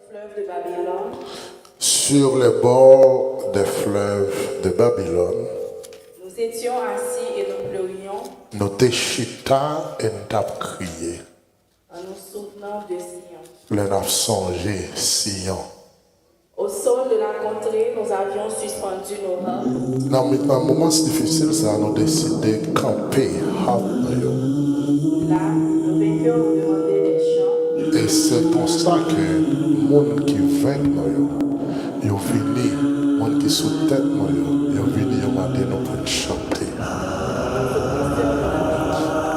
fleuves de Babylone, sur les bords des fleuves de Babylone, nous étions assis et nous pleurions nous t'échita et nous t'avons crié. en nous souvenant de Sion. Le n'a songé Sion. Au sol de la contrée, nous avions suspendu nos robes. Dans un moment difficile, ça nous décidé de camper. Là, nos vainqueurs nous demandaient des chants. Et c'est pour ça que les gens qui viennent, ils viennent, les gens qui sont sous tête, ils viennent demander nous pour chanter.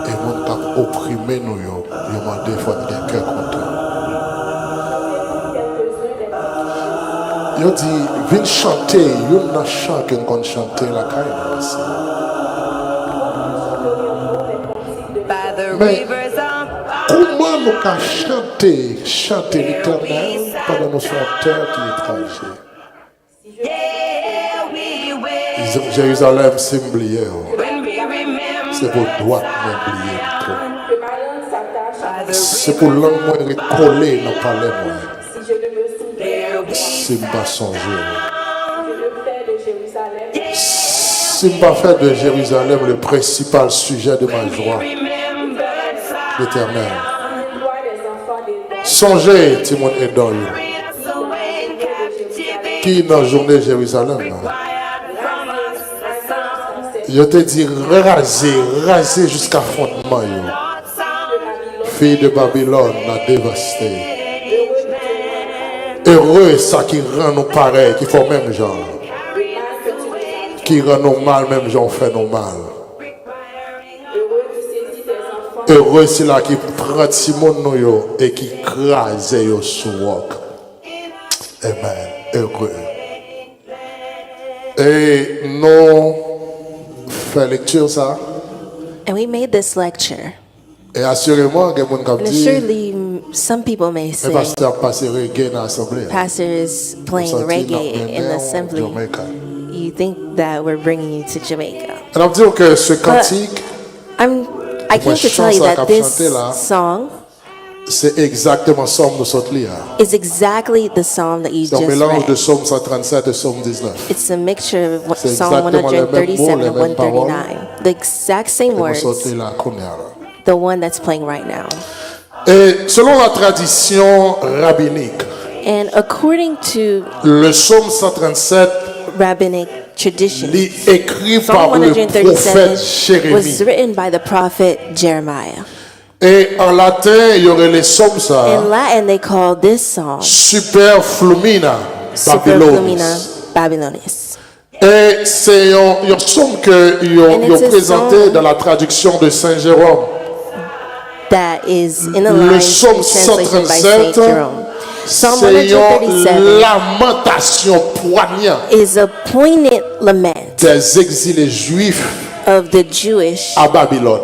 Et les gens qui ont opprimé nous, ils demandent de faire des cœurs contents. Ils disent, viens chanter, ils n'ont chant qu'ils ont chanté la caille. Mais comment nous pouvons chanter l'Éternel pendant nous sommes terre qui est étranger? Jérusalem, c'est oublié. C'est pour droite m'oublier. Que ma langue s'attache à C'est pour langue moi recoller dans le palais. si je ne me souviens, Si je ne pas songer. je le fais de Jérusalem. Si je ne pas faire de Jérusalem le principal sujet de ma joie. L'Éternel. Une loi des enfants des Songez, Timon et dans qui dans la journée de Jérusalem. Je te dis raser jusqu'à fondement. Fille de Babylone a dévasté. Heureux ça qui rend nous pareil, qui font même genre. Qui rend nous mal, même genre fait nous mal. Heureux c'est là qui prend Simon nous et qui crase yo sous roc. Amen. Heureux. Et nous faisons lecture ça. And we made this lecture. Et assurément, il y a des gens qui And disent, surely some people may le say, pasteur passe reggae dans l'assemblée. Pastor is playing reggae in the assembly. You think that we're bringing you to Jamaica. On va dire que ce cantique, I came to tell you that this song c'est exactement Somme nous sommes là. is exactly the psalm that you C'est un just mélange de read. Somme 137 et Somme 19. It's a mixture of C'est Psalm exactement les mêmes 137 mots, les and mêmes paroles. 139. The exact same Et nous words, sommes là, qu'on est là. the one that's playing right now. Et selon la tradition rabbinique, And according to le Somme 137 rabbinic tradition, est écrit par Psalm le prophète 137 was Jérémie. written by the prophet Jeremiah. Et en latin, il y aurait les Sommes ça. In Latin, they call this song Superflumina Superflumina Babylonis. Babylonis. Et c'est un somme que And it's ils a présenté song dans la traduction de Saint Jérôme. That is in the Le line psaume translation by 137, Saint Jerome. Psalm c'est une 137 lamentation poignante is a poignant lament des exilés juifs of the Jewish à Babylone.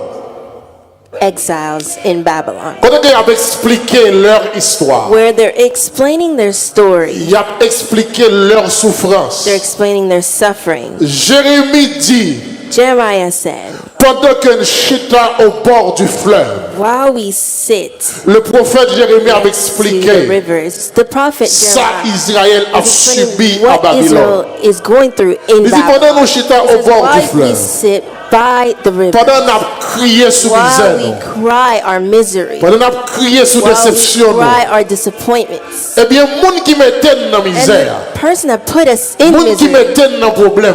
exiles in Babylon, Quand ils ont expliqué leur histoire, where they're explaining their story, ils ont expliqué leur souffrance. they're explaining their suffering. Jérémie dit, Jeremiah said, pendant qu'un chita au bord du fleuve, while we sit le prophète Jérémie a to the expliqué rivers, the prophet ça Jeremiah Israël a is subi explaining à what Babylone. Israel is going through in Il dit pendant Babylon. nous chita He au says, bord du while we fleuve, sit by the river, pendant nous crié sous while we misère, cry our misery, pendant nous crié sous while we déception, cry our disappointments, eh bien, moun qui mettait dans la and misère, the person that put us in moun qui misery, mettait dans problème,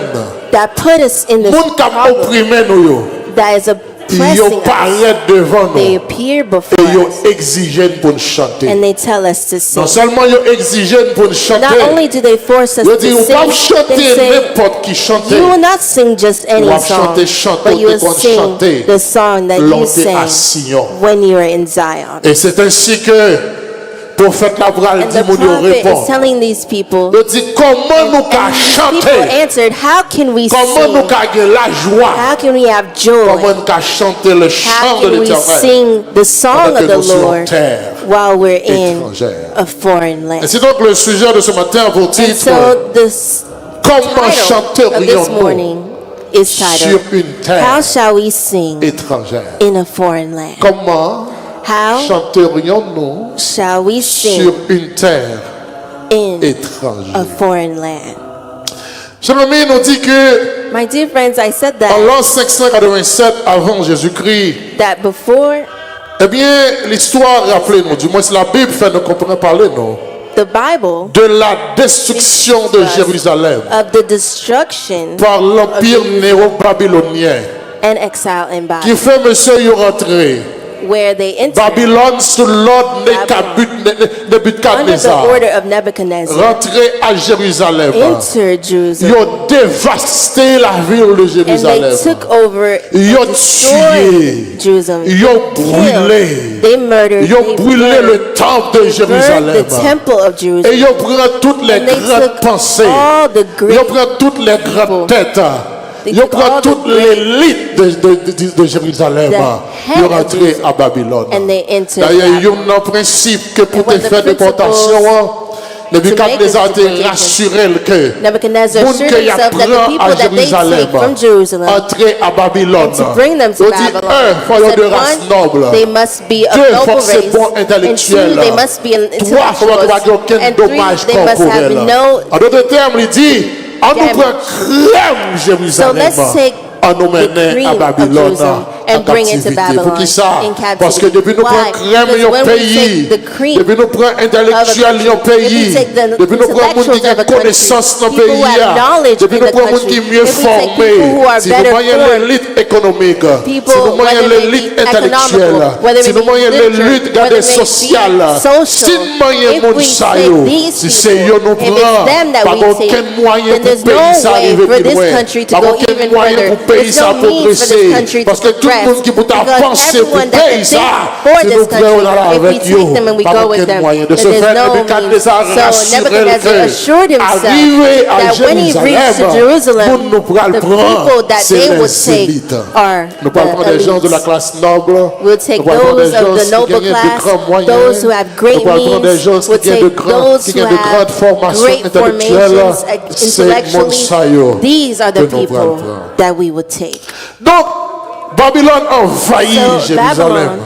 that put us in this moun qui a problem, opprimé nous, that is ils oppressing us, paraissent devant they nous appear et before ils us exigent pour nous chanter. and they tell us to sing. Non seulement ils exigent pour nous chanter, Not only do they force us ils to disent, on sing, va they chanter say, n'importe qui chanter. you will not sing just any Ou à song, chanter, but you will qu'on sing chantait the song that you l'onté à sang Sion. when you are in Zion. Et c'est ainsi que le prophète Labral And dit, the mon Dieu prophet répond. is telling these people, Il dit, comment nous and qu'à these people chanter? answered, how can we Comment nous sing? qu'à gagner la joie? How can we have Comment joy? nous qu'à chanter le chant How de can we l'Éternel? sing the song Pendant of que the nous sommes en Lord terre while we're in étrangère. a foreign Et land? c'est donc le sujet de ce matin pour And titre, so this comment title of this chanterions-nous morning is sur titled, une How terre shall we sing étrangère? in a foreign land? Comment How chanterions-nous shall we sur sing une terre in étranger. a foreign land. Chers amis, nous dit que My dear friends, I said en that, l'an 587 avant Jésus-Christ, that before eh bien, l'histoire rappelez-nous, du moins si la Bible fait nous comprendre parler, non, the Bible de la destruction de Jérusalem of the destruction par l'empire néo-babylonien and exile in qui Babylon, fait monsieur y rentrer. where they entered Babylone sous l'ordre under the Nebuchadnezzar order of Nebuchadnezzar, rentrer à Jérusalem. entered Ils Jerusalem, ont dévasté la ville de and Jérusalem. they took over Ils ont and tué. destroyed Jerusalem. Ils ont brûlé. Killed. They murdered. Ils ont They brûlé burned. le temple de Burned Jérusalem. the temple of Et Jerusalem. ils ont pris toutes les And they grandes took pensées. all the Ils ont great pris toutes les grandes têtes. They Ils ont took pris all the toute great- l'élite de Jérusalem. the Ils head ont of rentré Jerusalem. à Babylone. And they entered D'ailleurs, il y Babylon. a un principe que pour And one te of the faire déportation, Nebuchadnezzar make te this rassuré que Nebuchadnezzar moun assured que y a himself that the prend people à that they Jérusalem take from Jerusalem entrer à Babylone. and to bring them to On dit Babylon, un, faut said de race noble. one, they must be of Deux, faut noble que c'est race, bon and intellectuel. two, they must be an Trois, faut pas intellectuals, qu'il y ait aucun and three, dommage they must have corporel. no. En d'autres termes, il dit, on nous damage. prend crème So Jérusalem. let's take On nous the mène cream à of Babylone Jerusalem en and bring it to captivité. Pour Babylon qui ça? in captivity. Parce que depuis nous Why? prenons crème Because d'un when we pays, take the cream depuis nous prenons intellectuel d'un pays, if we take the depuis nous prenons monde qui a intellectuals of a connaissance dans le country, pays, people who have knowledge depuis in nous the prenons monde qui est country, mieux if we take formé, people who are si nous better voyons formed, l'élite économique, people, si nous voyons whether they l'élite be intellectuelle, economical, whether si it nous be voyons literature, l'élite whether it be sociale, social, si nous voyons if monde we ça, take these si c'est eux nous people, if prend, it's them that pas we aucun take, moyen then there's pour no pays ça way arriver for plus this loin, country to pas go aucun even moyen further. pour pays There's ça no need for this progresser, country parce to que tout le monde qui peut progress, penser pour everyone that pays could ça, think for si nous this prenons country, if we avec take eux, them and we pas go with aucun them, moyen. De then ce there's fait, no means. Nebuchadnezzar So rassurait Nebuchadnezzar que assured himself arrivé à that when he reached to Jérusalem, Jerusalem, nous pourrons the le prendre, people that c'est they would les take élites. are Nous parlons the des gens de la elites. classe noble, We'll take nous parlons des those of gens the qui noble gagnent de class, grands moyens, those who have great nous parlons des means, gens qui we'll gagnent take de grandes those who grandes have formations great intellectuelles. formations C'est mon intellectually. saillot These are the que nous people pourrons prendre. that we would take. Donc, Babylone envahit So Jérusalem. Babylon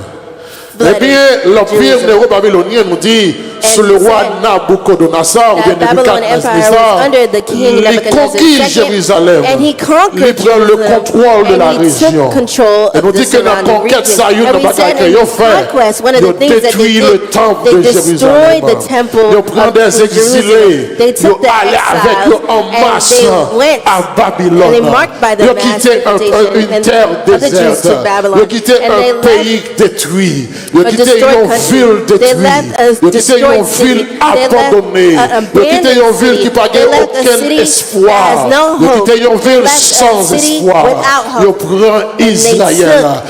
Eh flooded bien, l'empire Jerusalem. néo-babylonien nous dit, sous le roi Nabucodonosor, ou bien That Babylon Empire was under the king il Nebuchadnezzar conquit II, Jérusalem. and he Il conquered prend le Jerusalem, contrôle de la and he région. took control Et nous of the dit que dans la surrounding conquête, region. ça y est, And dans we la said bataille que in ils ont this fait, conquest, one of ils the ont things that they détruit le did, temple they de destroyed Jérusalem. the temple Ils prennent of des Jerusalem. exilés, They ils took the allaient avec eux exiles, en and masse they went, à and Babylone. they marked by the Ils ont mass quitté deportation une and terre of the Jews déserte. to Babylon. Ils ont quitté And they un pays détruit. Ils ont a quitté destroyed une country. ville They détruite. left a Ils ont quitté destroyed une ville city. They left abandonnée. a Ils ont quitté abandoned une ville qui city. n'a They left a aucun city espoir. that has no Ils ont hope. quitté une ville Left a sans city espoir. without hope. Ils prennent they Israël. took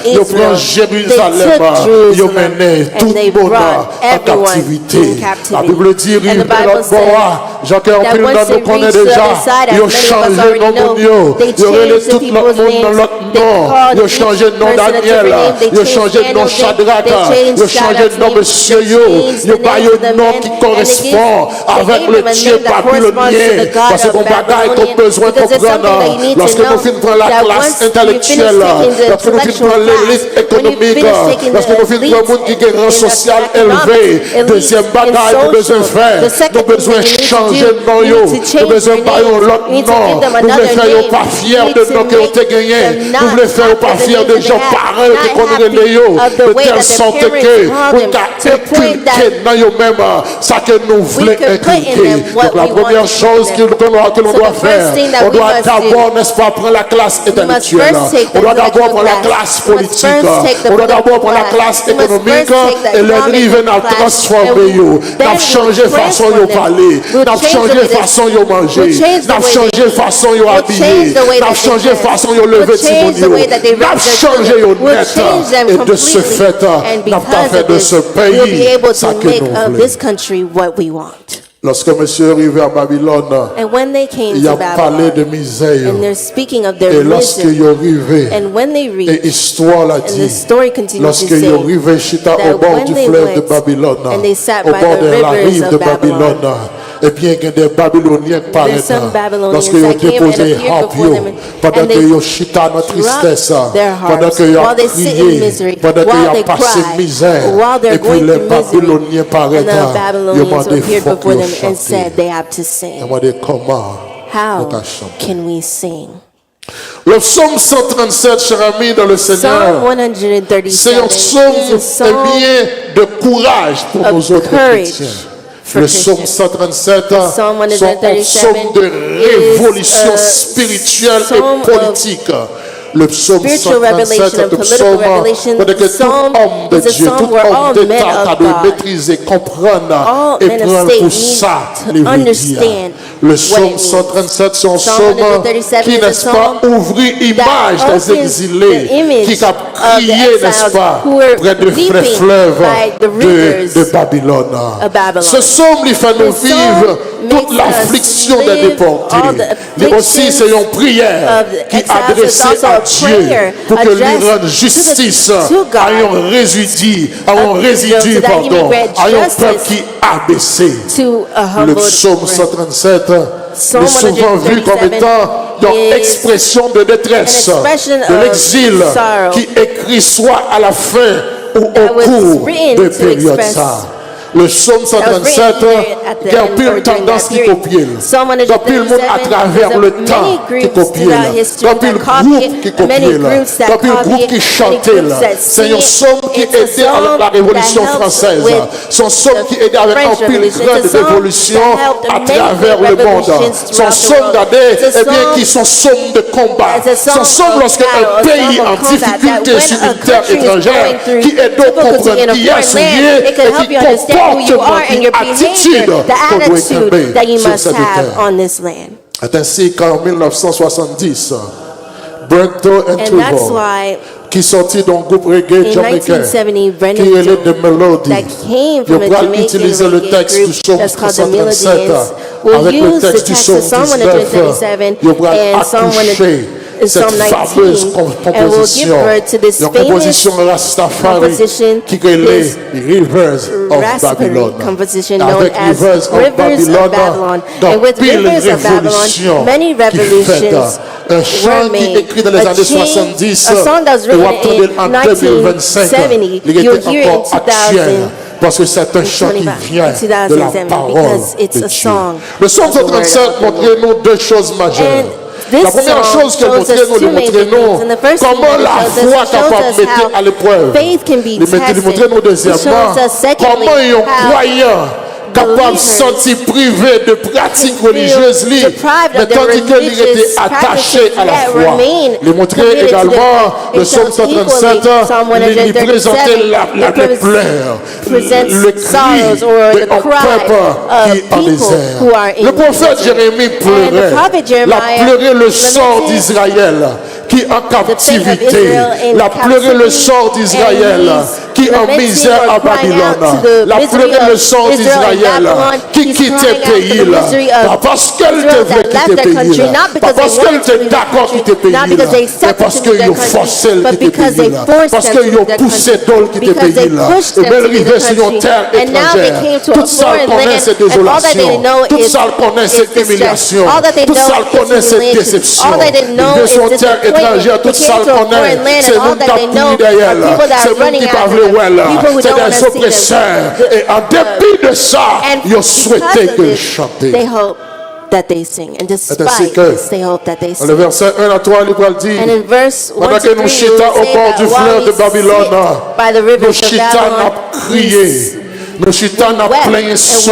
Ils Israel. prennent Jérusalem. They took Ils Jerusalem, menaient and tout they le monde brought en everyone captivité. in captivity. La Bible dit, And the rive Bible l'autre bord, Jacques en that pile once dans they nous connaît reached the déjà. other side, as Ils ont many of us changé already nos know, mondiaux. they Ils ont relé changed the tout le people's monde dans names. l'autre They nom. called Ils ont each changé de nom person a Daniel. different name. They Ils ont changed changé de nom Daniel's name. Shadrach. They changed Ils ont changé de Shadrach's nom name. Monsieur They Yo. changed Ils ont the pas names eu of the nom men, qui and correspond they avec gave le them a Dieu name that corresponds to babylonien. the God Parce of qu'on bagaille qu'on Babylonian. besoin de Because there's something that you comprendre. need to Lorsque nous know, finissons prendre la that classe once you finish intellectuelle, taking the lorsque nous finissons prendre intellectual l'élite class, when you économique, finish taking lorsque nous finissons prendre le monde qui a un rang social élevé, deuxième bagaille nous besoin de faire, nous besoin de changer de nom, nous besoin de bailler l'autre nom, nous voulons faire pas fiers de nos qui ont été gagnés, nous voulons faire pas fiers des gens pareils qui connaissent les lieux, de telle sorte que nous inculquer dans eux-mêmes ça que nous voulons inculquer. Donc la première chose que l'on doit faire, on doit d'abord, n'est-ce pas, prendre la classe intellectuelle, on doit d'abord prendre la classe politique, on doit d'abord prendre la classe économique et le rive n'a transformé, n'a changé façon de parler, n'a changé façon de manger, n'a changé façon de habiller, n'a changé façon de lever Timonio, n'a changé de net et de ce fait, n'a pas fait de ce pays ça que nous voulons. Lorsque monsieur est arrivé à Babylone, And when they came il a to parlé de Babylon, misère. and they're speaking of their Et lorsque il misery, est arrivé, and when they et reached, histoire l'a and the dit, story continues to lorsque il say est arrivé chita au that bord when du they fleuve de went Babylone, and they sat au by bord the de la rivers rive de of Babylon, Babylone, Et bien, il y a des Babyloniens qui paraissent lorsque ils ont déposé harpio, pendant que ils chita dans tristesse, pendant que ils ont crié, pendant qu'ils ont passé misère, et puis les Babyloniens paraissent, ils ont demandé faut qu'ils chantent. Ils ont demandé comment how can we sing? Le psaume 137, cher ami, dans le Seigneur, c'est un psaume bien de courage pour nos autres chrétiens. Le psaume 137, c'est un psaume de révolution spirituelle et politique. Le psaume 137 est un psaume pour que tout homme de Dieu, tout homme d'État doit maîtriser, comprendre et prendre pour ça les dire. Le psaume 137, c'est un psaume qui, n'est-ce pas, ouvrit l'image des exilés, qui a crié, n'est-ce pas, près de fleuves de Babylone. Ce psaume lui fait nous vivre toute l'affliction des déportés. Mais aussi, c'est une prière qui est adressée à Dieu pour que lui rende justice à un résidu, à un peuple qui a baissé. Le psaume 137 est souvent vu comme étant une expression de détresse, de l'exil, qui écrit soit à la fin ou au cours de période ça. Le psaume 137, il y a une tendance qui copie. Il y a plus le monde à travers le temps qui copie. Il y a plus le groupe qui copie. Il y a plus le groupe qui chantait. C'est un psaume qui aidait avec la Révolution française. C'est un psaume qui aidait avec un pile grande révolution à travers le monde. C'est un psaume qui sont psaumes de combat. C'est un psaume lorsque un pays en difficulté sur une terre étrangère qui aide à comprendre qui est souillé et qui comporte who you are and your behavior, the attitude that you must have on this land. C'est ainsi qu'en 1970, Brento and Tuvo, qui sortit d'un groupe reggae jamaïcain, qui est de Melody, il va utiliser le texte du psaume 137 avec le texte du psaume 19, il va accoucher cette fameuse composition, une composition Rastafari qui est les Rivers of Babylon, avec Rivers of Babylon, dans pile révolution qui fait un chant qui est écrit dans les années 70 et on entend en 2025, il est encore actuel. Parce que c'est un chant qui vient de la parole de Dieu. Le psaume 137 montre nous deux choses majeures. La première chose que nous montrons, comment la foi capable de mettre à l'épreuve. Il montre nous deuxièmement, comment un croyant capable de sentir privé de pratiques religieuses libres, mais tandis qu'il était attaché à la foi. Il montrait également le psaume 137, il présentait la pleurs, le cri d'un peuple qui est en désert. Le prophète Jérémie pleurait, il a pleuré le sort d'Israël qui est en captivité, il a pleuré le sort d'Israël qui est en misère à Babylone, il a pleuré le sort d'Israël qui quitte le pays là, pas parce qu'elle te veut quitter le pays là, pas parce qu'elle te d'accord quitter le pays là, mais parce qu'ils ont forcé le quitter le pays là, parce qu'ils ont poussé d'ol quitter le pays là, et bien arrivé sur une terre étrangère, tout ça connaît cette désolation, tout ça connaît cette humiliation, tout ça connaît cette déception, ils sont sur une terre étrangère, tout ça connaît, c'est nous qui avons derrière là, c'est nous qui parlons là, c'est des oppresseurs, et en dépit de ça, ils ont souhaité que chanter. They hope that they sing, and despite this, they hope that they sing. Le verset 1 à 3, il va dire, and in verse 1 pendant to que 3, nous chita au bord du fleuve de Babylone, by the rivers nous of chita Babylon, n'a crié. Nous chitons à plein son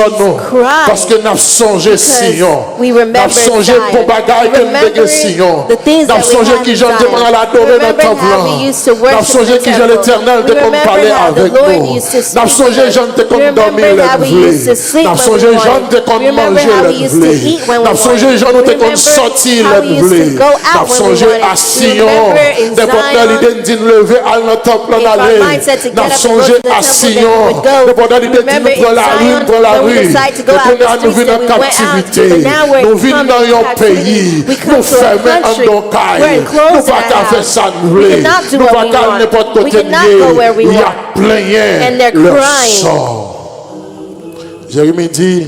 parce que nous songeons Sion. Nous songeons pour bagaille que nous Sion. Nous songeons qui j'en demande à l'adorer dans le temple. Nous songeons qui j'en l'éternel de comme parler avec nous. Nous songeons j'en de comme dormir le blé. Nous songeons j'en de comme manger le blé. Nous songeons j'en de comme sortir le blé. Nous songeons à Sion. Des porteurs l'idée de lever à notre temple en aller. Nous songeons à Sion. Des porteurs l'idée de nous prendre la rue, nous venons en captivité, nous venons dans un pays, nous fermons en nos cailles, nous ne pouvons pas faire ça, nous ne pouvons pas n'importe côté, il y a plein leur sort. Jérémie dit,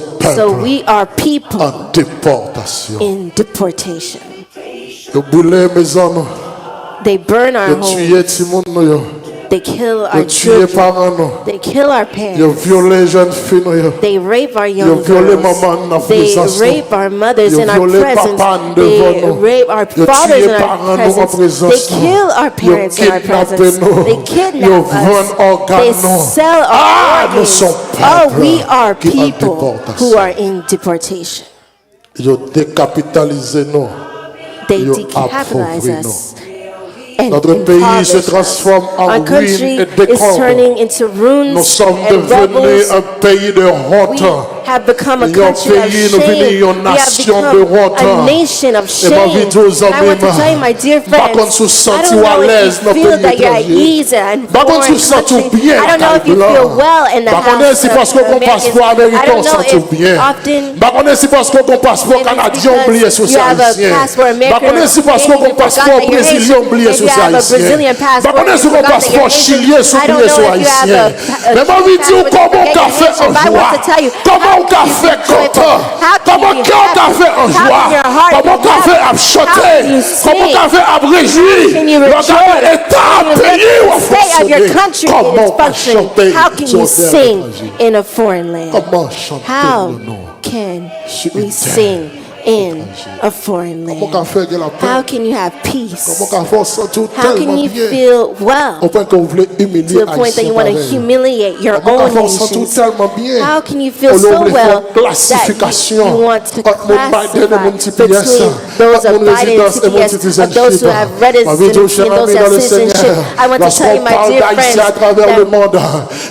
peuple So we are people en déportation. in deportation. Yo boule maison, They burn our yo homes. tuye ti moun nou yo. They kill our Ils tuent children. parents nous. They kill our Ils parents. violent les jeunes filles nous. They rape our Ils young violent girls. maman dans They présence nous. rape our mothers Ils in our violent presence. papa They devant nous. rape our Ils fathers tuent in parents our nous en presence. présence They nous. kill our Ils parents in our kidnappent presence. nous. They Ils kidnap vendent us. organes They nous. sell our Nous organs. sommes Oh, peuple we are qui en people déportation. who are in deportation. Ils décapitalisent nous. They Ils decapitalize appauvris us. And Notre pays impoverish se us. transforme en Our ruine country et is décombre. turning into ruins Nous sommes and devenus rubbles. un pays de We honte. have become a Nous country of pays, nous shame. venons une We have nation become de honte. a nation of Et ma shame. vie, tous And I want to tell you, my dear Par contre, friends, sous I senti don't know à l'aise if dans you le feel pays that you're at étranger. ease in Par contre, foreign sous senti countries. bien I don't know if you blanc. feel well in the Par contre, house c'est parce qu'on of a un passeport Americans. I américain, on don't know senti if bien. often Par contre, c'est parce qu'on a un passeport Maybe it's canadien, because oublié sur you have a haïtien. passport Par American contre, c'est parce qu'on a un and you forgot passeport that you're brésilien, Haitian. oublié Maybe sur you have a haïtien. Brazilian passport Par contre, and c'est you qu'on a un forgot that you're passeport chilien, Haitian. I don't oublié know sur if you have haïtien. a Mais ma vie dit, passport comment on and a you're fait Haitian. en But I want joie? to tell you, Comment how on can a you fait be joyful? content? How can Comment you be on a happy? fait en How joie? can your heart Comment be on a fait à happy? How chanter? can you Comment on a sing? fait à réjouir? Can you Dans rejoice? quel état When you look pays at on the state of your fonctionné? country is Comment on a functioning, chanté how can sur you terre sing étrangère? in a foreign land? Comment chanter How le nom? can Sur we une terre sing in a foreign Comment on land? fait de la paix? How can you have peace? Comment on fait sentir How can tellement you bien? feel Au well point qu'on voulait to humilier the point that you Haïtien want to pareil. humiliate your Comment own on fait sentir nations? tellement bien? How can you feel On so voulait faire well that classification you want to entre mon Biden et mon classify TPS, between those entre of mon Biden and résidence et mon TPS, of those who have Ma vie de residency cher and those ami who dans have le citizenship? Seigneur, I want to tell you, lorsqu'on my parle dear d'Haïtien à friends, travers le that monde,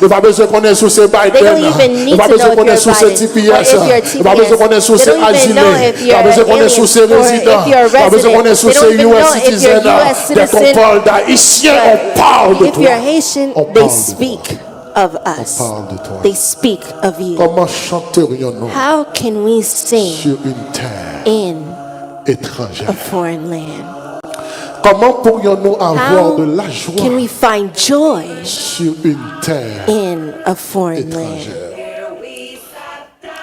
il va besoin qu'on est sous ces they Biden, don't even il need va to besoin know qu'on if est you're sous ces Biden or TPS, if you're il va besoin qu'on est sous TPS. They ces don't even know asilés, if il you're va besoin an qu'on est sous alien ces or résidents, if you're a il va besoin qu'on est resident. sous They ces don't even know US if you're citizens. US Dès qu'on citizen. parle d'Haïtiens, on parle de If toi. you're Haitian, On they parle de speak of us. parle de toi. They speak of you. Comment chanterions-nous How can we sing sur une terre in étrangère? a foreign land? Comment pourrions-nous avoir How de la can joie we find joy sur une terre in a foreign land? étrangère?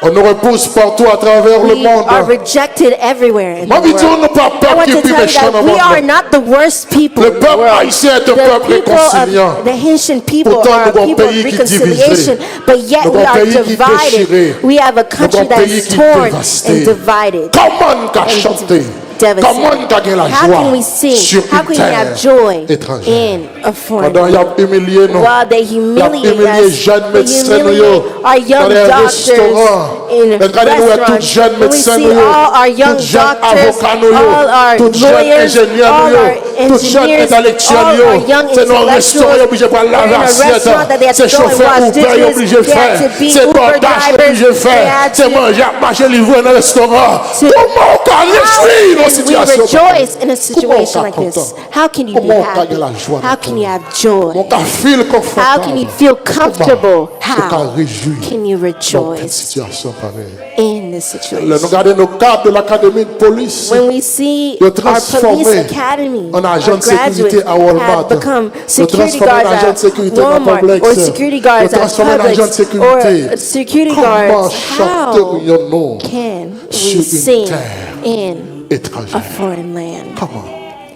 On nous repousse partout à travers le We monde. are rejected everywhere in Ma the vie dit, on world. n'a pas I peur want qui to est plus tell you méchant that au we are monde. not the worst people Le in the peuple world. haïtien est un The peuple people réconciliant. of the Haitian people Pourtant, are nous a avons un people of pays qui est reconciliation, divisé. but yet Nous we avons un are pays qui est déchiré. divided. We have a country Nous avons un that pays is qui est torn dévasté. and divided. Comment on a chanté? Devastated. Comment on a gagné la How can we joie sing? sur How une can we terre have joy étrangère? in a foreign Pendant land? qu'il a humilié nous. While they Il a humiliate humilié us, jeunes they médecins humiliate our young dans les doctors restaurants. in Regardez nous tous restaurants. jeunes When we médecins see all our young tous jeunes doctors, avocats all our tous jeunes lawyers, ingénieurs all our tous jeunes engineers, intellectuels all our young c'est dans le restaurant intellectuals. obligé de They're laver in a l'assiette. restaurant that they have C'est to go and chauffeur wash Uber dishes. obligé de They had faire. to be C'est Uber bordage drivers. obligé de They faire. had C'est to- manger, marcher, livrer dans le restaurant. Comment on peut réjouir dans How une can we situation rejoice in a Comment situation on like peut this? content? How can you be Comment on happy? gagne la joie How dans can ton you have joy? On peut feel confortable. How can you feel comfortable? On peut How réjouir can you dans cette rejoice situation pareille. in this Là, situation? nous regardons nos cadres de l'académie de police. When we see de our transformer police academy, en agent our de sécurité graduates à Walmart, have become de security transformer en guards agent de at sécurité dans Walmart Publix, or security guards de at transformer en agent de Publix sécurité. or security Comment guards. How chanterions-nous can sur we une sing terre in a étrangère? foreign land? Comment?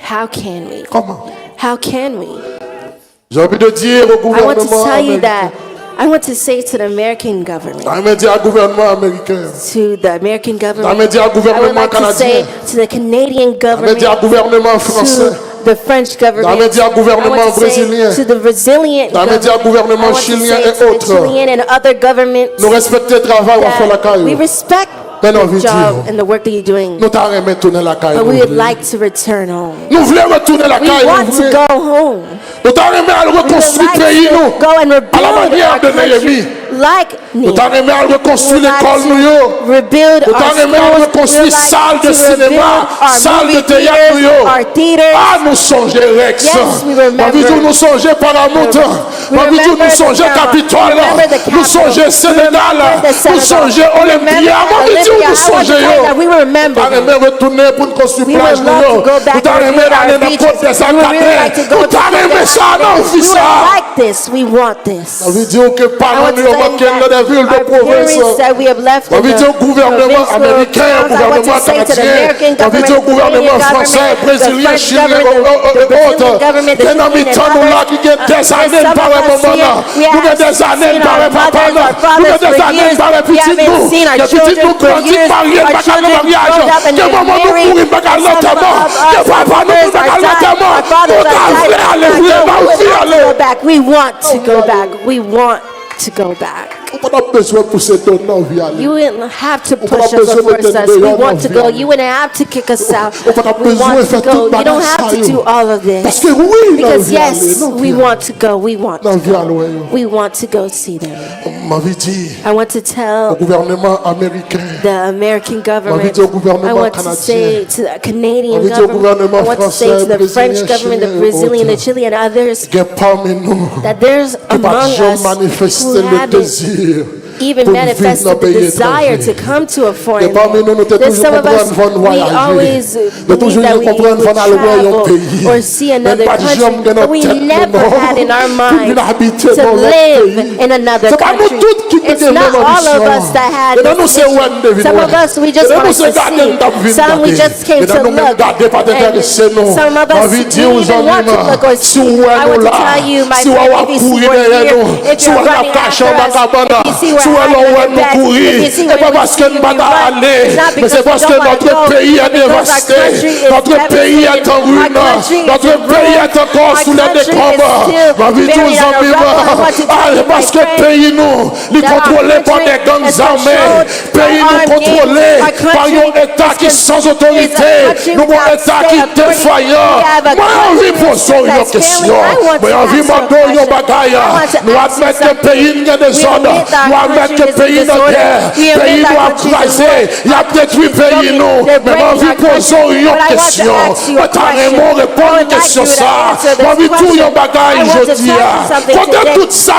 How can we? Comment? How can we? J'ai envie de dire au I want to gouvernement tell you américain, that. I want to say to the American government, j'ai envie de dire au gouvernement américain, to the American j'ai government, envie de dire au I would gouvernement like to say canadien, to the Canadian j'ai envie de dire au government, gouvernement français, to the French government, J'ai envie de dire au I gouvernement want to say brésilien, to the Brazilian j'ai envie de dire au government, I gouvernement want to chilien say et to the autres, Chilean and other governments nous respectons le travail qu'on fait la that we caille. respect Mais non, the veut job dire, and the work that you're doing, nous t'arrêtons tourner la caille. but we Nous would like to return home. voulons retourner la We caille. want to go home. Nous t'arrêtons à We would reconstruire le pays, like to nous. go and À la rebuild manière our de country Néhémie. like Nous Nehemiah. t'arrêtons à We reconstruire would l'école, nous. like to rebuild Nous our t'arrêtons à schools. We would reconstruire like salle de to cinéma, rebuild our salle de movie théâtre, theaters, nous. our theaters. Ah, nous songer Rex. Yes, we remember. Ma vie, nous songer Paramount. Ma vie, nous songer Capitole. Remember nous songeons Sénégal, nous songeons Olympia. Nous songeons. We remember. Retourner pour construire plage. Nous like this. We want this. veut dire que parents nous manquent dans des villes de province. That we have left Ça veut dire au gouvernement américain, au gouvernement canadien, ça veut dire au gouvernement français, brésilien, chilien, autres. Il y a un mi-temps nous là qui ont des années par un moment là. Nous avons des années par un papa là. Nous avons des années par un petit nous. Les petits nous grandissent par rien, par un mariage. Des moments nous courir par un l'enterrement. Des papas nous courir par un l'enterrement. We want to go back. We want to go back. You wouldn't have to push us or force us. We want to go. You wouldn't have to kick us out. We want to go. You don't have to do all of this. Because yes, we want to go. We want to go. We want to go see them. I want to tell the American government. I want to say to the Canadian government. I want to say to the French government, the Brazilian, the Chilean, and others that there's among us who haven't even manifest the desire to come to a foreign land. There's some of us, we always believe that we would travel or see another country, but we never had in our mind to live in another country. It's not all of us that had this vision. Some of us, we just wanted to see. Some we just came to look. And some of us, we didn't even want to look or see. I want to tell you, my friend, if you see we're here, if you're running after us, if you see we're c'est pas parce que nous pas aller, mais c'est parce que notre pays est dévasté, notre pays est en ruine, notre pays est encore sous les décombres. Ma vie tous en parce que pays nous, il contrôlé par des gangs armés, pays nous contrôlé par un État qui sans autorité, nous un État qui est défaillant. Moi envie de poser une question, moi envie de demander une bagaille, nous admettons que le pays n'est désordre, nous admettons que le pays dans guerre, pays nous a crasé, il a détruit pays nous. Mais envie de poser une question, mais carrément répondre à une question ça. Envie de tout un bagaille, je dis, quand toute ça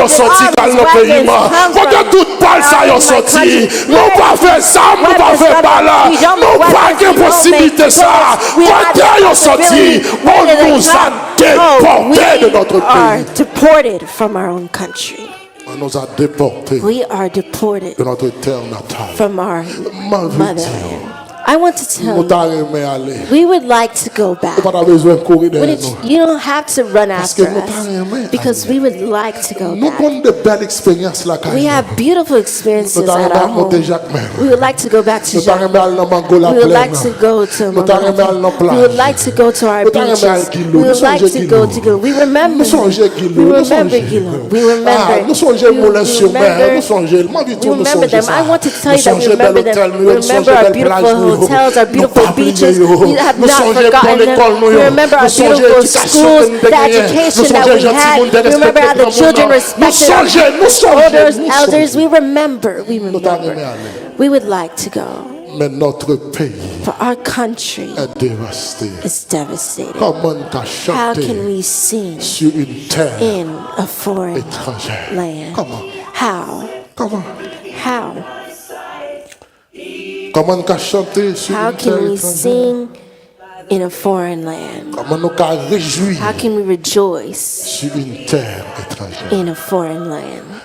a sorti dans le pays, quand toute balle ça a sorti, nous pas faire ça, nous pas faire balle, nous pas de possibilité ça. Quand ils ont sorti, on nous a déportés de notre pays. Deported from our own country. On nous a déportés de notre terre natale. From our motherland. I want to tell you, we would like to go back. You don't have to run after us because we would like to go back. We have beautiful experiences at our home. We would like to go back to Jacques. We would like to go to Montana. We would like to go to our beaches. We would like to go to Gilo. We remember Gilo. We remember them. I want to tell you that we remember them. We remember our beautiful hotels, our beautiful beaches. We have not forgotten them. We remember our beautiful schools, the education that we had. We remember how the children respected our older elders. We remember. We would like to go. Mais notre pays For our country est dévasté. is devastated. Comment t'as How chanté can we sing sur une terre in a foreign étrangère? land? Comment? How? Comment? How? Comment t'as chanté sur How une terre can we étrangère? sing in a foreign land? Comment nous qu'à réjouir How can we rejoice sur une terre étrangère? in a foreign land?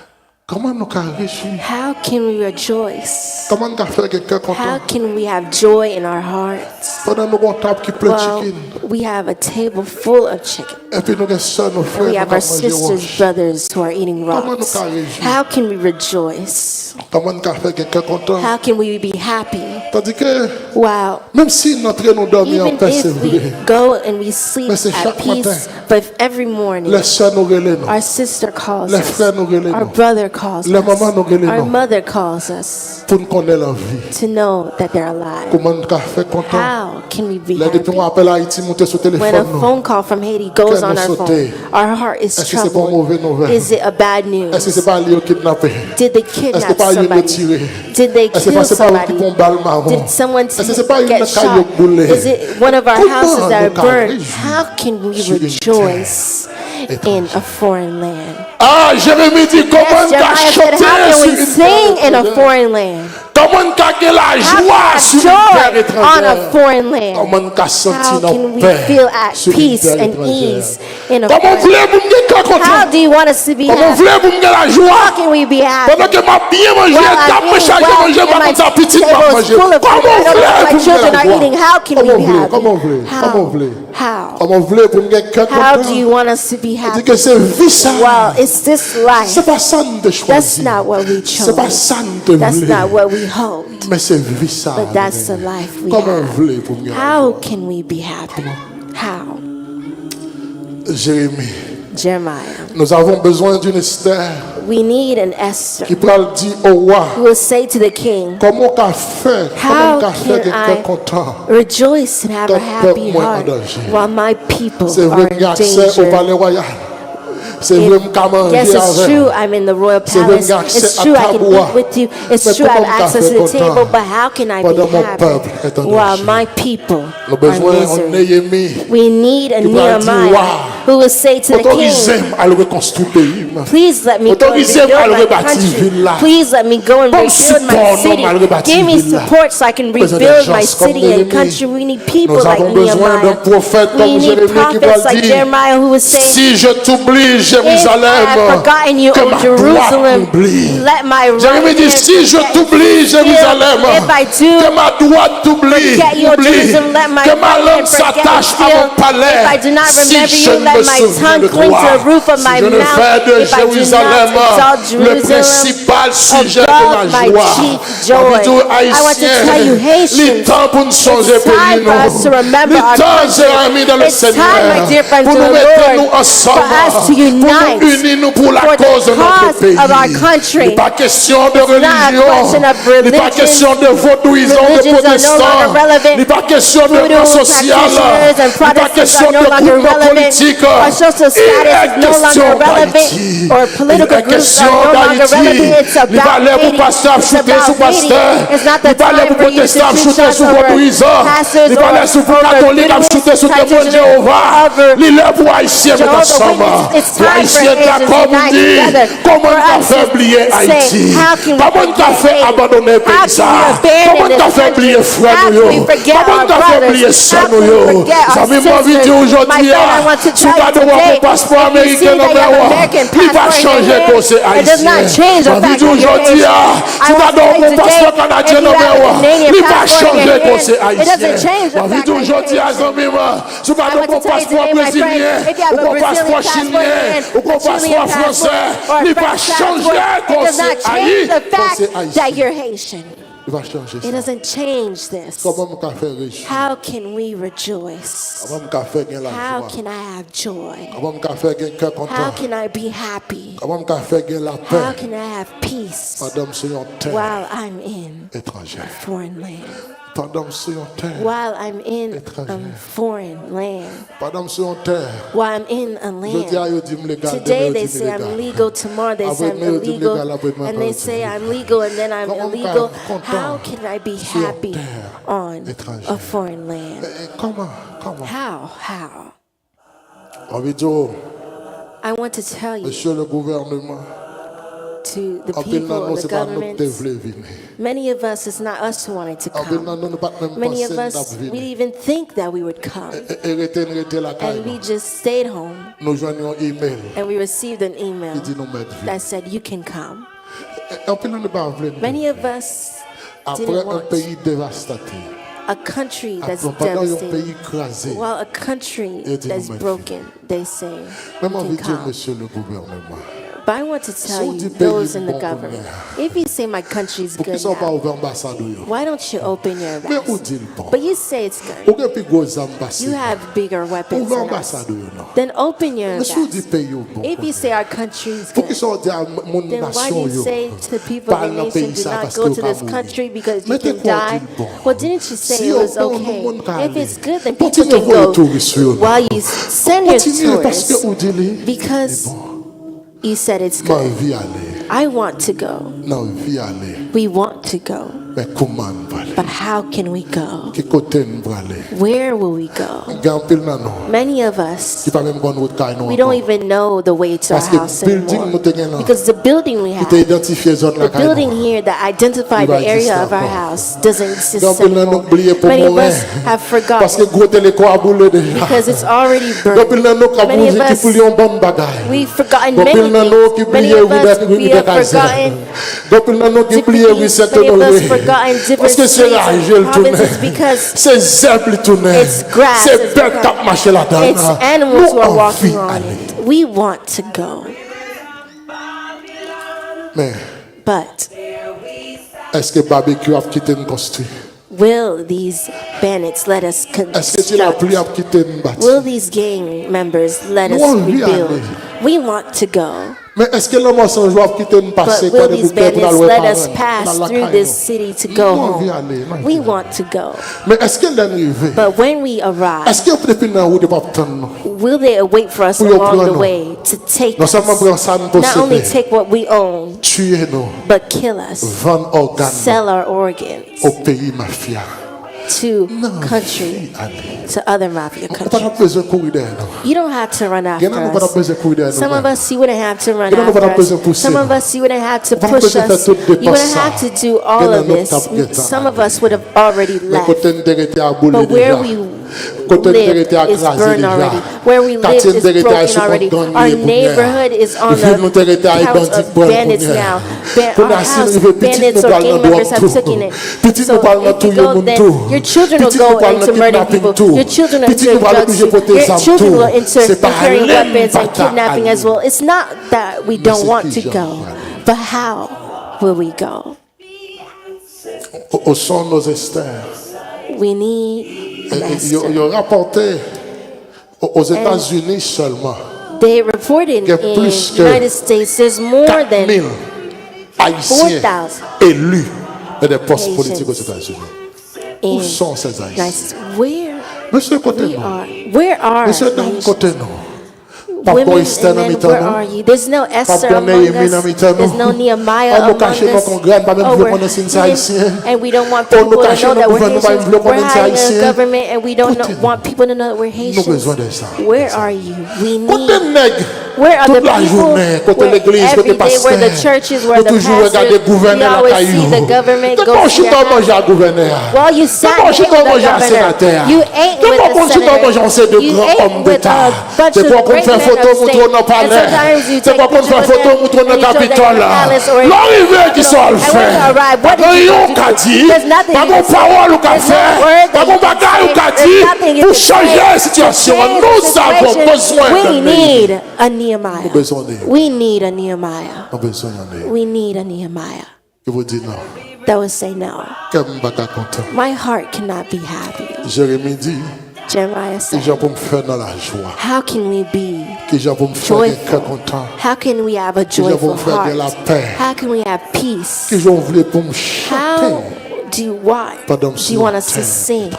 Comment nous qu'à réjouir? How can we rejoice? Comment t'as fait quelqu'un How content? can we have joy in our hearts? Pendant nous avons une table qui pleut de Well, chicken. we have a table full of chicken. Et puis nous avons sœurs, nos And frères, we nous have our avons mangé sisters, roche. brothers who are eating rocks. How can we rejoice? Comment nous avons fait quelqu'un content? How can we be happy? Tandis que Wow. même si notre nous dormir en Even paix, c'est if we vrai. go and we sleep Mais c'est at chaque matin. peace, but if every morning Les sœurs nous relèvent. our sister calls Les us, frères nous relèvent. our brother calls Les mamans nous us, relèvent. our mother calls us Pour nous connaître la vie. to know that they're alive. Comment nous avons fait content? How can we be Là, depuis happy? on appelle Haïti, monter sur le When a téléphone. phone call from Haiti goes Cœur on nous our saute. phone, our heart is Est-ce que c'est pas troubled. mauvais nouvelle? Is it a bad Est-ce que news? c'est pas lié au kidnappé? Did they Est-ce que kidnap pas lié au somebody? tiré? Did they Est-ce que kill c'est pas eux qui somebody? font balle marron? Did someone Est-ce que c'est pas une get caillou shot? brûlée? Is it one of our Comment houses that are nous burned? réjouir How can we sur une rejoice in a foreign land. Ah, Jérémie dit comment Jeremiah t'as said, chanté how can sur we une sing terre in a étrangère? foreign land? Comment t'as que la How joie can sur we une terre have joy on a étrangère? foreign land? Comment t'as senti How la can we paix feel at sur une peace terre and étrangère? ease in a Comment foreign land? voulez-vous me dire content? How do you want us to be Comment happy? voulez-vous me dire la How joie? can we be happy? Pendant que m'a bien mangé, Well, t'as I'm pas eating chargé well, manger, and pas my comme ça, petite table m'a is mangé. full of food. Comment I don't know what my voulez-vous children me are dire eating. How can we be happy? Comment voulez? Comment voulez? How? Comment voulez-vous me dire How do you want us to be dit happy? que c'est vie ça. Well, it's this life. C'est pas ça nous te That's choisir. not what we C'est pas chose. ça nous te That's voulons. not what we hoped. Mais c'est vie ça. But that's the life we Comment have. voulez-vous me dire? How can we be happy? How? Jérémie, Jeremiah. nous avons besoin d'une Esther We need an Esther qui peut le dire au roi. who will say to the king, Comment qu'a fait? How Comment qu'a fait can quelqu'un I content? rejoice and have a happy heart while my people C'est are vrai in qu'il y a accès au danger? palais royal. C'est vrai qu'à manger Yes, it's avec. true. I'm in the royal C'est vrai palace. qu'il y a accès It's à true. I can tabouret. eat with you. It's Mais true. I have comment access qu'a to the fait table. content? But how can I be Pendant mon happy peuple est en while danger. my people Nous are besoin in de misery? Néhémie We need a qui va dire, Nehemiah who will say to the king, autorisez-moi à le reconstruire le pays. please let me go and Autorisez-moi à rebuild le my rebâtir country. ville là. Please let me go and Comme rebuild my support, city. non, à le rebâtir Give me ville là. support so I can Besoin de rebuild gens my comme city and Néhémie. country. We need people Nous like avons besoin d'un Nehemiah. prophète We comme need Jérémie qui prophets va like dire, Jeremiah who will say, si je t'oublie, if I Jérusalem, have forgotten you, que O ma droite Jerusalem, m'oublie. let my right Jérémie dit, hand si je forget t'oublie, you. Jérusalem, If I do que ma droite t'oublie, forget you, O oublie. Jerusalem, let my Que ma right langue hand forget s'attache à you. mon palais. If I do not Si remember je you, ne let me my souviens tongue de cling to the toi, roof of si my je ne mouth. fais de If I do Jérusalem not exalt le Jerusalem principal sujet de above ma my joie. chief joy. I want to tell you, Les Haitians, temps pour nous changer it's time for us to remember les our temps, country. amis, dans le It's time, Seigneur, my dear friends, pour in nous the mettre nous Lord, ensemble, for us to pour unite nous unir nous pour la for the cause de notre cause pays. of our country. Il n'est pas question de It's not a religion, question of il n'est pas religion. question de vaudouisants, de Religions are no protestants, longer relevant. il n'est pas question de Voodoo rang social, practitioners and il n'est pas Protestants question are no de longer groupe relevant. politique, Our social status il is est no question longer relevant. d'Haïti, Or il political est groups question are no longer d'Haïti, relevant. It's il about parlait pour Haiti. pasteur It's shooter about sous pasteur, Haiti. It's not the il parlait time pour for you to protestant shoot shooter shots sous over vaudouisants, pastors il parlait sous or catholique à shooter sous témoin de Jéhovah, il est pour Haïtien Jehovah ensemble, Witness. It's pour time for Haïtien Asians d'accord to pour unite dire together. comment For t'as us fait to oublier say, Haïti, how can we comment t'as forget fait Haiti? abandonner How pays can ça, we abandon comment this t'as fait country? oublier frère How nous, can we forget comment our t'as fait brothers? oublier How sœur can we nous, forget our j'avais envie de dire sisters? My aujourd'hui, friend, I want to si tell tu as you de voir today, mon passeport if you see américain that you have numéro 1, American il va passport in changer your pour hand, ces it does not Haïtiens. change the J'avais fact dit that you're aujourd'hui, Haitian. si I tu as want to donc tell mon you passeport today, canadien if you have numéro a 1, Canadian il va passport in changer your pour hand, ces it doesn't Haïtiens. change the J'avais fact dit that you're aujourd'hui à Haitian. Zambima, si tu as I donc want mon to tell you passeport today, my friend, brésilien, if you have ou a mon Brazilian passeport passport in chilien, your hand, ou mon a Chilean passeport français, passport, or a il va French changer passport, pour it does ces not change the Haïtiens. fact that you're Haitian. Il va changer It ça. doesn't change this. Comment mon café riche? How can we rejoice? Comment mon café gagne la How joie? can I have joy? Comment mon café gagne cœur How content? can I be happy? Comment mon café gagne la How paix? can I have peace Madame sur une terre while I'm in étrangère. a foreign land? Madame sur une terre. While I'm in a Étrangère. foreign land? Madame sur une terre. While I'm in a Je dis à land? eux, dis-moi légal, Today demain, they dis-moi say I'm légal. legal, tomorrow they say I'm Après-demain, dis-moi illegal, légal, après-demain, and they dis-moi say légal. I'm legal and then I'm Comment illegal. content How can I be sur happy terre on étrangère? a foreign land? Comment? How? On veut dire, I want to tell you monsieur le gouvernement, to the en people nous, and the c'est pas nous qui governments, devons venir. many of us, it's not us who wanted to En come. nous, nous pas même Many penser of us, we d'venir. didn't even think that we would come. Arrêtez la And we caille. just stayed home Nous joignons un email and we received an email qui dit nous mettre vie. that said, you can come. En plus, nous ne pas venir. Many of us Après didn't un want pays dévastaté, a country that's après pendant un pays devastated. écrasé, Well, a country Et dit that's nous mettre broken, they say, même you envie can de dire, come. monsieur le gouvernement, But I want to tell So you, the those pays in the bon government, pour if you say my country's pour qu'ils good ne soient pas now, ouverts ambassadeurs. why don't you open your Mais où embassy? dit le bon? But you say it's Ou good. bien plus gros You ambassadeurs. have bigger weapons Ouvert than us. ambassadeur, non. Then open your Mais si vous dites embassy. pays au bon, If you say our country's faut qu'ils good, soient dit à mon then why do nation, you yo, say to the people of parle the dans le pays nation, do ça not parce go que to vous this pas country mourir. because you Mais can t'es quoi die? dit le bon? Well, didn't you say Si it on was peut, okay? le monde peut If it's aller. good, then people Continuez can à voir go. les touristes, yo. While you send your Continuez parce que tourists, vous dites, because you said it's ma good. vie aller. I want to go. We want to go. But how can we go? Where will we go? Many of us, we don't even know the way to our house anymore. Because the building we have, the building here that identified the area of our house doesn't exist anymore. Many of us have forgotten because it's already burned. Many of us, we've forgotten many things. Many of us, we have forgotten different things. Many of us forgotten different streets and provinces because it's grass, it's animals who are walking on it. We want to go. But will these bandits let us construct? Will these gang members let us rebuild? We want to go. But will these bandits let us pass through this city to go home? We want to go. But when we arrive, will they wait for us along the way to take us? Not only take what we own, but kill us, sell our organs to country, to other mafia countries. You don't have to run after us. Some of us, you wouldn't have to run after us. Some of us, you wouldn't have to push us. You wouldn't have to do all of this. Some of us would have already left. But where we lived is burned already. Where we lived is broken already. Our neighborhood is on the count of bandits now. Our house, bandits or gang members have taken it. So if you go, then your children will go into murdering people. Your children will into drugs. Your children will into carrying weapons and kidnapping as well. It's not that we don't want to go, but how will we go? We need an Esther. They reported in the United States there's more than 4,000 élus des postes politiques aux États-Unis. Où sont ces Haïtiens? Where are Monsieur, d'un côté, non. women and men, where are you? There's no Esther among us. There's no Nehemiah among us. And we don't want people to know that we're Haitians. We're hiding in the government and we don't want people to know that we're Haitians. Where are you? We need. Where are the people? Every day, where the churches, where the pastors, we always see the government go to their house. Well, you sat with the governor. You ate with the senator. You ate with a bunch of great men of state. And sometimes you take pictures with them and you show them in the palace or in the Capitol. And when you arrive, what did you do? There's nothing you can say. There's no word that you can say. There's nothing you can say to change the situation. We need a Nehemiah. We need a Nehemiah. We need a Nehemiah that would say no. My heart cannot be happy. Jeremiah said, how can we be joyful? How can we have a joyful heart? How can we have peace? How do you want us to sing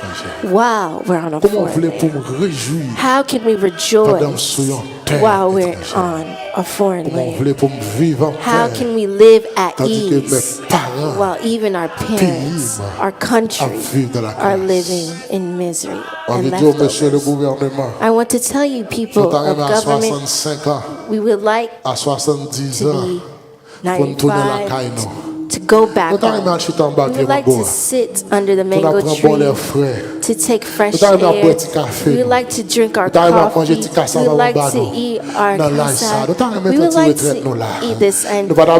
while we're on a foreign land? How can we rejoice while we're on a foreign land? How can we live at ease while even our parents, our country, are living in misery and leftovers? I want to tell you, people of government, we would like to be 95, to go back home. We would like to sit under the mango tree, to take fresh air. We would like to drink our coffee. We would like to eat our kasad. We would like to eat this and have a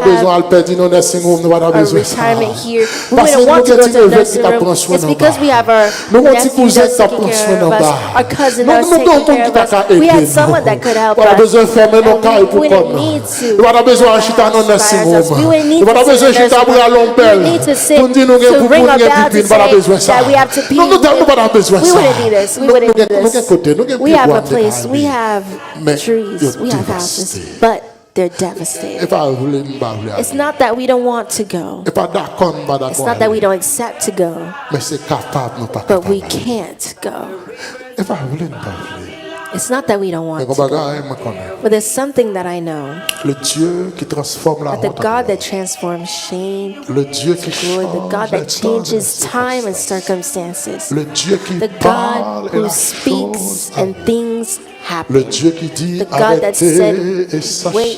retirement here. We wouldn't want to go to the nursing room. It's because we have our nephews that's taking care of us, our cousin that's taking care of us. We had someone that could help us. And we wouldn't need to We wouldn't need to sit we need to sit to ring a bell to say that we have to pee. We wouldn't do this. We wouldn't do this. We have a place. We have trees. We have houses. But they're devastated. It's not that we don't want to go. It's not that we don't accept to go. But we can't go. It's not that we don't want to go, but there's something that I know. Le Dieu qui transforme la That the honte en God that gloire. transforms shame Le Dieu qui to glory, the God that change le temps changes et time and les circonstances. circumstances, Le Dieu qui the parle God et who la speaks chose and arrive. things Le happen, Dieu qui dit the God that arrêtez said, et sachez wait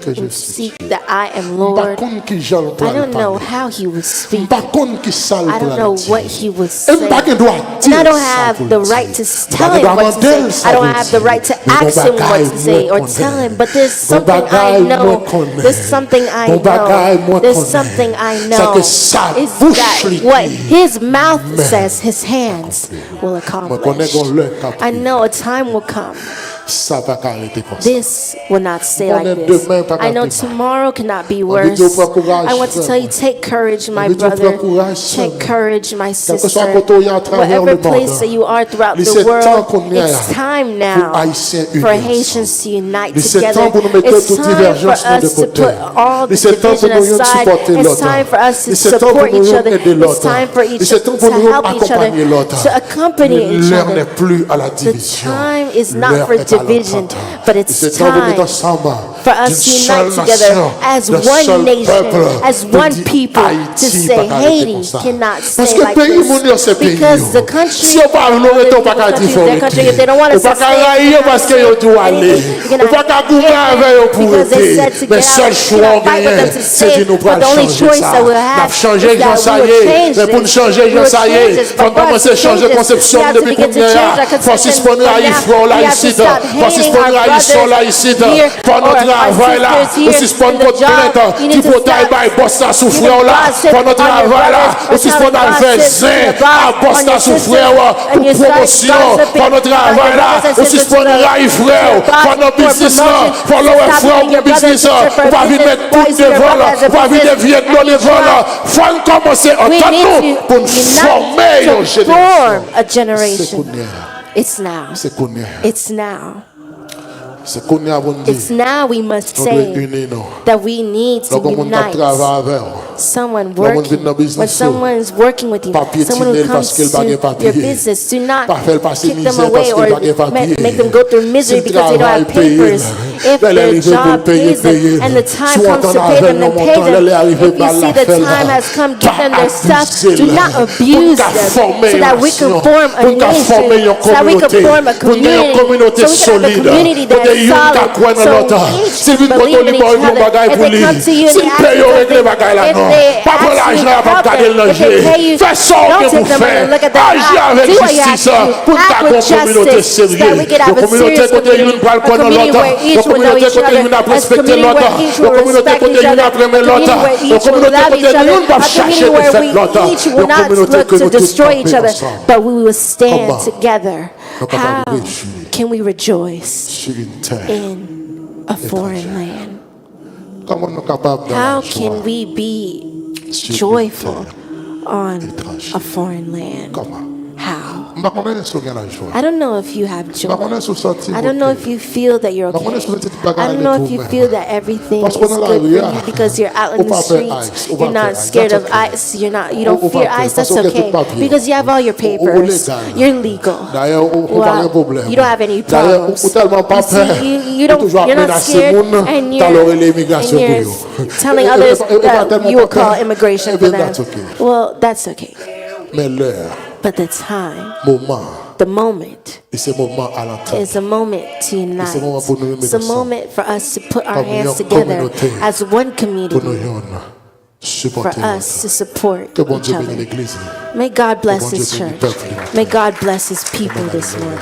que je and suis seek that I am Par Lord. contre qui j'en I don't know parle. how he would speak. Par contre qui sale I don't know what he would say. Et pas qu'il doit And dire I don't ça have pour the le right dire. to tell Pas him qu'il what to doit say. demander ça I don't pour have the dire. right to Mais ask bon him what bagaille, to say moi or tell connais. him. But there's Bon something I bagaille, moi know. connais. There's something I Bon bagaille, moi know. There's connais. something I C'est know. que sa Is bouche that lui what dit, his mouth mais says, his hands will Moi connais accomplish. qu'on le cap. I know a time will come. Ça va arrêter comme ça. This will not stay like Bonheur this. demain pas I know capable. tomorrow cannot be On dit worse. Dieu prend courage, I want to frère. tell you, take courage, my On dit Dieu brother. prend courage, sœur. Take courage, my Quel que soit sister. le côté où il y a à travers Whatever le monde, place that you are throughout il the c'est temps world, qu'on y aille it's time pour now Haïtiens unis for ensemble. Haitians to unite Il c'est together. temps pour nous mettre It's toute time for divergence de us to côté. put all the Il c'est temps pour division nous aside. supporter It's l'autre. time for us to Il c'est temps support pour nous each other. aider It's l'autre. time for Il each c'est other temps pour to nous help each accompagner other, l'autre. to accompany each L'heure n'est other. plus à la The division. time is not L'heure for est à division, l'entente. but Il it's c'est temps pour nous mettre time ensemble for us to d'une seule unite together nation, as d'un seul one nation, peuple, as pour one dire people, to Haïti say pas arrêter comme Haiti ça. cannot Parce stay que like pays mon Dieu, c'est this. pays. Because the country, Si on parle non, on pas qu'à dire faut their country, if they don't want on us to pas qu'à stay, railler parce que yo doit aller. On pas qu'à goumer avec eux pour because they aider. said to Mais get seul out, choix cannot on fight with gagne, them to c'est stay. de nous But pas the only changer choice ça. that we'll N'a have changé is Jean that ça we y will est. change Mais pour nous this. changer We Jean will ça y change est. this. Faut But for us commencer à to changer change this, conception we have to depuis begin to combien change our Faut conception suspendre from à now. Ifro là We have ici. to stop Faut hating suspendre our à Isson là brothers ici. here Pour or notre our travail là. sisters Ou here suspendre in the votre job. plainte. You Qui need to pour stop taille boss à giving souffrir là. gossip Pour notre on your travail là. brothers Ou or suspendre à telling faire gossip to zin. the boss À boss on your à souffrir sisters, and pour you start promotion. gossiping Pour notre about your travail là. brothers and Ou sisters to suspendre the- à frère. to the boss Pour notre for business là. promotion. Pour le Stop frère giving pour your brothers business là. and sisters On va for venir mettre business. Why tout is your devant là. brother as a On va venir business vieux and dans you devant là. try? Faut commencer à We entendre nous need pour to nous former unite une to génération. form a C'est generation. qu'on est. It's now. C'est qu'on est. It's now. C'est qu'on est à bon It's dire. now we must On doit say unir nous. that we need to Donc on unite. travaille avec eux. Someone L'homme working, vient dans business, when someone is working with you, papier someone who tinel comes parce qu'il to pas de your papier. business, do not Pas faire passer kick them misère away parce or qu'il pas de papier. make them go through misery Si le because they don't have travail paye, papers. If là, their l'arrivée pour job payer, pays them payer. and the time Si on comes to entend pay avec them, then nos pay montants, là, them. l'arrivée If par you la see the fête, là, time has come, give pas them their stuff. abuser, Do là. not abuse Pour qu'à them former so that we une can nation. form a Pour qu'à former nation, une so that we can communauté. form a Pour qu'il y ait une communauté community, so we can have a solide. community Pour that que is yon ka solid. croit dans l'autre. So Si vous each believe believe in each bon other. bagay If pour they lui. come to you and Si they ask paye you yon règle something, bagay là if non. they Pas pour ask you l'argent, pas help garder them, le if they pay you, Fais ça don't que take vous them and faites. look at them. Agis avec Do what you have justice. to do. Pour Act ta with communauté justice, so that we sérieuse. can have a Communauté serious côté une community, bras a qu'on community l'autre. where each will know Communauté each côté other, une a a respecté community l'autre. where each will Communauté respect côté each une other, a a premier l'autre. community where each will Communauté love côté each other, une va a community chercher de where faire l'autre. we each will not Communauté look que to nous tous destroy each other, ensemble. but we will stand Comment? together. Nous sommes How capables de réjouir can we rejoice sur une terre. in a foreign land? Comment nous sommes capables de How la can joie we be sur une joyful terre on étrangère? a foreign land? Comment? How? Je ne connais pas si vous avez la joie. I don't know if you have Je ne joy. connais pas si vous êtes I don't know if you feel that you're okay. I don't know if you feel that everything Parce is qu'on est dans la good for rue, you because you're out in on the va faire streets. ice, on You're va not faire scared ice, of that's ice. You don't On va fear faire, ice. That's parce qu'on a tout okay papier. because you have all your papers. légal. You're legal. D'ailleurs, on n'a pas de problème. You don't have any D'ailleurs, problems. on tellement pas You see, peur. you don't, toujours you're not menacer scared, moun, and t'as l'oreille you're, l'immigration and pour you're you. telling Et others pas that tellement you will pas peur. call immigration Eh for bien, them. that's okay. Well, that's okay. Mais l'heure, But the time, moment, the moment, et c'est moment à l'entendre. is a moment to unite. c'est un moment pour nous mettre It's a ensemble. moment for us to put our Comme hands une together communauté. as one Pour nous community y for supporter us to support Que bon each Dieu bénisse other. l'église. May God bless bon Dieu His bénisse le church. peuple. May God bless His people this morning.